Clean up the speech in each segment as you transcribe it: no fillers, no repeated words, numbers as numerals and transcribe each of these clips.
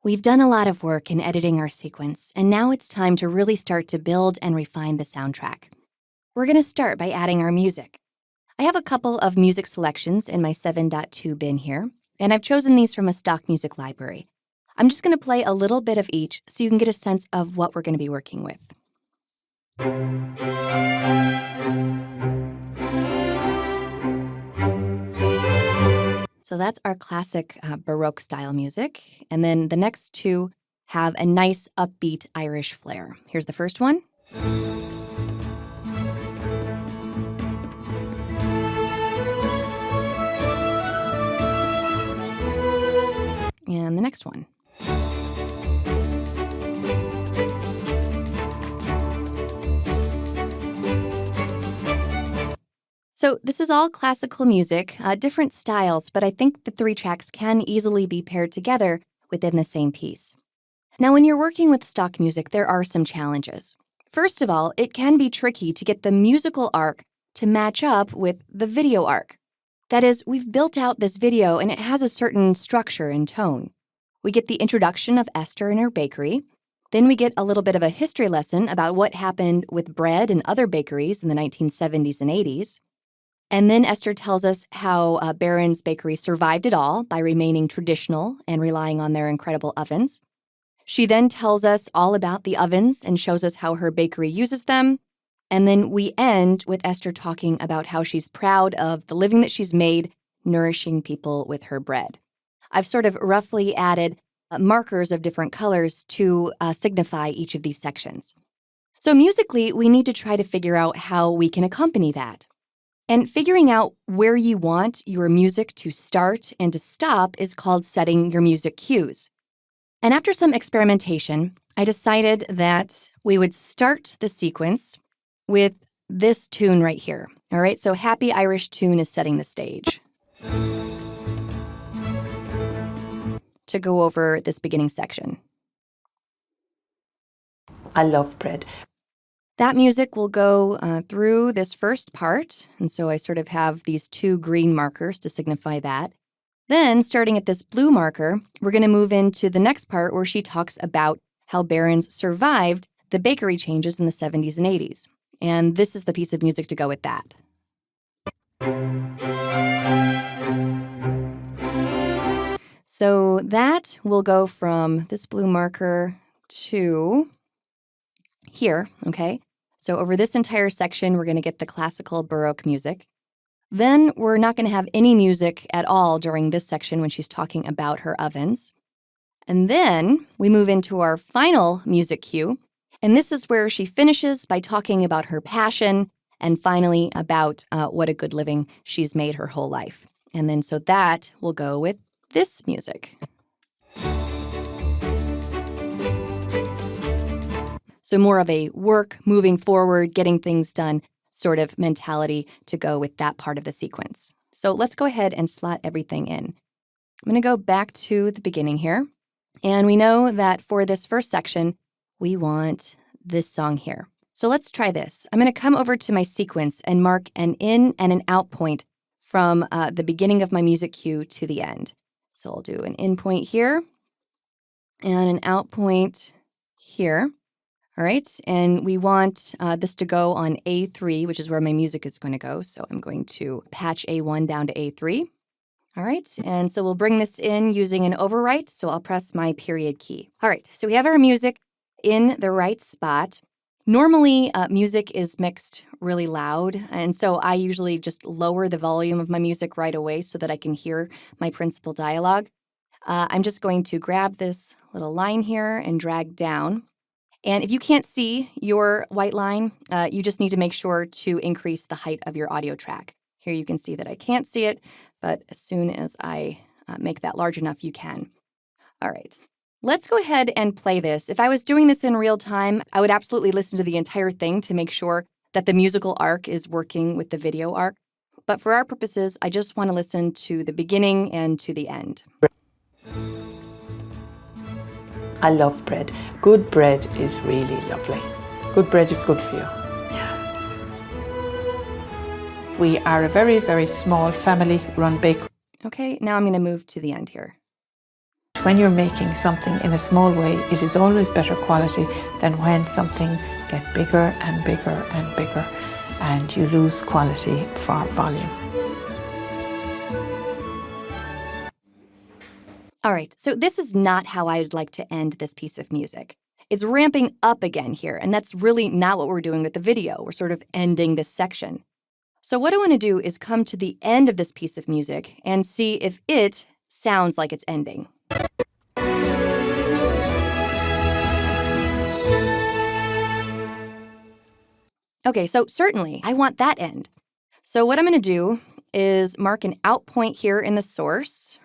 We've done a lot of work in editing our sequence, and now it's time to really start to build and refine the soundtrack. We're going to start by adding our music. I have a couple of music selections in my 7.2 bin here, and I've chosen these from a stock music library. I'm just going to play a little bit of each so you can get a sense of what we're going to be working with. So that's our classic Baroque style music. And then the next two have a nice upbeat Irish flair. Here's the first one. And the next one. So this is all classical music, different styles, but I think the three tracks can easily be paired together within the same piece. Now, when you're working with stock music, there are some challenges. First of all, it can be tricky to get the musical arc to match up with the video arc. That is, we've built out this video and it has a certain structure and tone. We get the introduction of Esther and her bakery. Then we get a little bit of a history lesson about what happened with bread and other bakeries in the 1970s and 80s. And then Esther tells us how Barron's Bakery survived it all by remaining traditional and relying on their incredible ovens. She then tells us all about the ovens and shows us how her bakery uses them. And then we end with Esther talking about how she's proud of the living that she's made, nourishing people with her bread. I've sort of roughly added markers of different colors to signify each of these sections. So musically, we need to try to figure out how we can accompany that. And figuring out where you want your music to start and to stop is called setting your music cues. And after some experimentation, I decided that we would start the sequence with this tune right here. All right, so Happy Irish Tune is setting the stage. To go over this beginning section. I love bread. That music will go through this first part, and so I sort of have these two green markers to signify that. Then, starting at this blue marker, we're going to move into the next part where she talks about how Barron's survived the bakery changes in the 70s and 80s. And this is the piece of music to go with that. So that will go from this blue marker to here, okay? So over this entire section, we're going to get the classical Baroque music. Then we're not going to have any music at all during this section when she's talking about her ovens. And then we move into our final music cue, and this is where she finishes by talking about her passion and finally about what a good living she's made her whole life. And then so that will go with this music. So more of a work, moving forward, getting things done sort of mentality to go with that part of the sequence. So let's go ahead and slot everything in. I'm going to go back to the beginning here. And we know that for this first section, we want this song here. So let's try this. I'm going to come over to my sequence and mark an in and an out point from the beginning of my music cue to the end. So I'll do an in point here and an out point here. All right, and we want this to go on A3, which is where my music is going to go. So I'm going to patch A1 down to A3. All right, and so we'll bring this in using an overwrite. So I'll press my period key. All right, so we have our music in the right spot. Normally, music is mixed really loud, and so I usually just lower the volume of my music right away so that I can hear my principal dialogue. I'm just going to grab this little line here and drag down. And if you can't see your white line, you just need to make sure to increase the height of your audio track. Here you can see that I can't see it, but as soon as I make that large enough, you can. All right, let's go ahead and play this. If I was doing this in real time, I would absolutely listen to the entire thing to make sure that the musical arc is working with the video arc. But for our purposes, I just want to listen to the beginning and to the end. I love bread. Good bread is really lovely. Good bread is good for you. Yeah. We are a very, very small family-run bakery. Okay, now I'm going to move to the end here. when you're making something in a small way, it is always better quality than when something gets bigger and bigger and bigger and you lose quality for volume. All right, so this is not how I would like to end this piece of music. It's ramping up again here, and that's really not what we're doing with the video. We're sort of ending this section. So what I want to do is come to the end of this piece of music and see if it sounds like it's ending. Okay, so certainly I want that end. So what I'm going to do is mark an out point here in the source.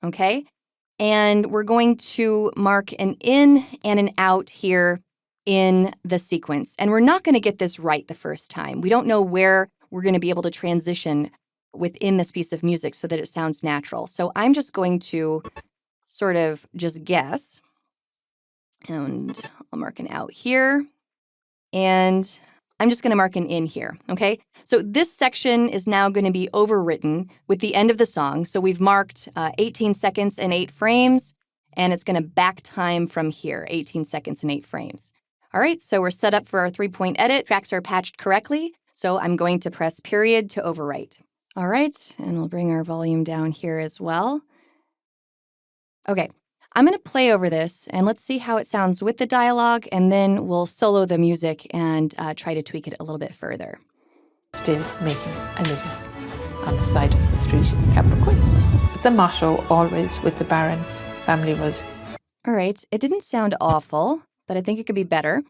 Okay, and we're going to mark an in and an out here in the sequence. And we're not going to get this right the first time. We don't know where we're going to be able to transition within this piece of music so that it sounds natural. So I'm just going to sort of just guess. And I'll mark an out here. And I'm just going to mark an in here, okay? So this section is now going to be overwritten with the end of the song. So we've marked 18 seconds and 8 frames, and it's going to back time from here, 18 seconds and 8 frames. All right, so we're set up for our 3-point edit. Tracks are patched correctly, so I'm going to press period to overwrite. All right, and we'll bring our volume down here as well. Okay. I'm going to play over this, and let's see how it sounds with the dialogue, and then we'll solo the music and try to tweak it a little bit further. Still making a living on the side of the street in Capricorn. The motto always with the Baron family was... All right, it didn't sound awful, but I think it could be better.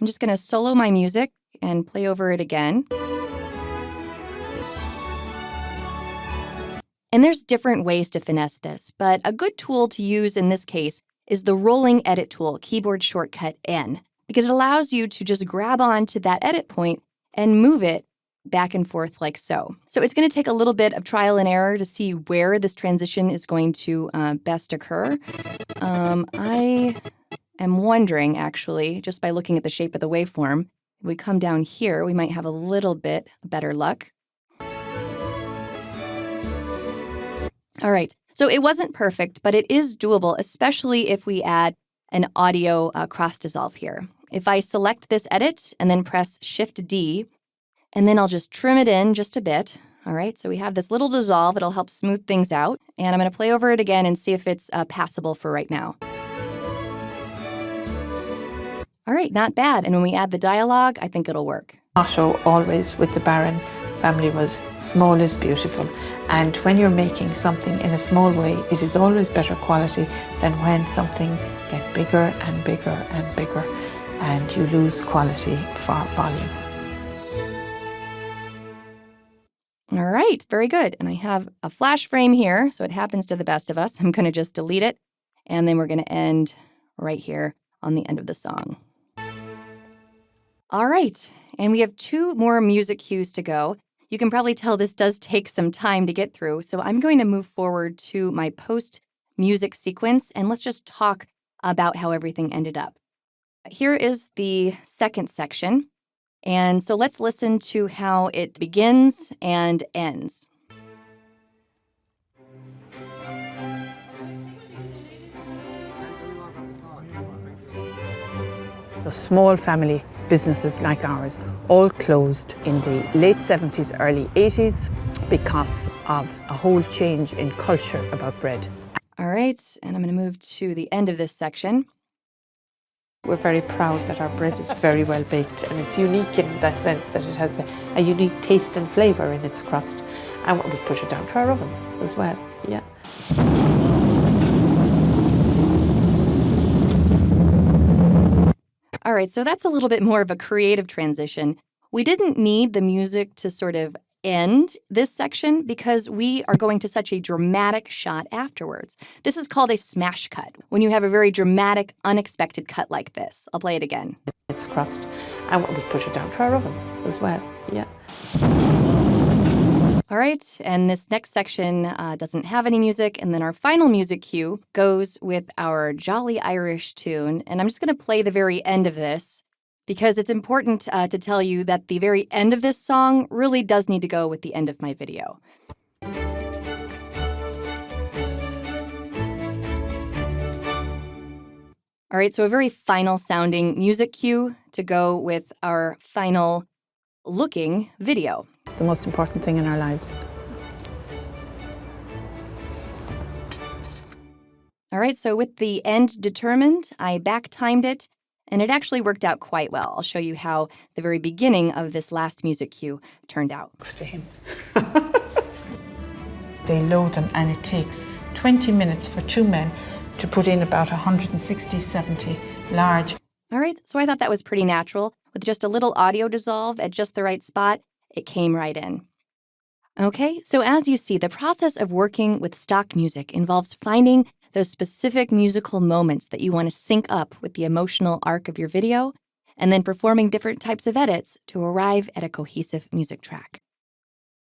I'm just going to solo my music and play over it again. And there's different ways to finesse this, but a good tool to use in this case is the rolling edit tool, keyboard shortcut N, because it allows you to just grab onto that edit point and move it back and forth like so. So it's going to take a little bit of trial and error to see where this transition is going to best occur. I am wondering, actually, just by looking at the shape of the waveform, if we come down here, we might have a little bit better luck. All right, so it wasn't perfect, but it is doable, especially if we add an audio cross dissolve here. If I select this edit and then press Shift-D, and then I'll just trim it in just a bit. All right, so we have this little dissolve. It'll help smooth things out. And I'm going to play over it again and see if it's passable for right now. All right, not bad. And when we add the dialogue, I think it'll work. Motto always with the Baron family was small is beautiful, and when you're making something in a small way, it is always better quality than when something gets bigger and bigger and bigger and you lose quality for volume. All right, very good. And I have a flash frame here, so it happens to the best of us. I'm going to just delete it, and then we're going to end right here on the end of the song. All right, and we have 2 more music cues to go. You can probably tell this does take some time to get through, so I'm going to move forward to my post-music sequence, and let's just talk about how everything ended up. Here is the second section, and so let's listen to how it begins and ends. So small family businesses like ours all closed in the late 70s, early 80s because of a whole change in culture about bread. All right, and I'm going to move to the end of this section. We're very proud that our bread is very well baked, and it's unique in that sense that it has a unique taste and flavour in its crust. And we put it down to our ovens as well, yeah. All right, so that's a little bit more of a creative transition. We didn't need the music to sort of end this section because we are going to such a dramatic shot afterwards. This is called a smash cut, when you have a very dramatic, unexpected cut like this. I'll play it again. It's crust, and we put it down to our ovens as well, yeah. All right, and this next section doesn't have any music, and then our final music cue goes with our Jolly Irish tune, and I'm just going to play the very end of this because it's important to tell you that the very end of this song really does need to go with the end of my video. All right, so a very final sounding music cue to go with our final looking video. The most important thing in our lives. All right, so with the end determined, I back-timed it, and it actually worked out quite well. I'll show you how the very beginning of this last music cue turned out. To him. They load them, and it takes 20 minutes for 2 men to put in about 160, 70 large. All right, so I thought that was pretty natural. With just a little audio dissolve at just the right spot, it came right in. Okay, so as you see, the process of working with stock music involves finding those specific musical moments that you want to sync up with the emotional arc of your video, and then performing different types of edits to arrive at a cohesive music track.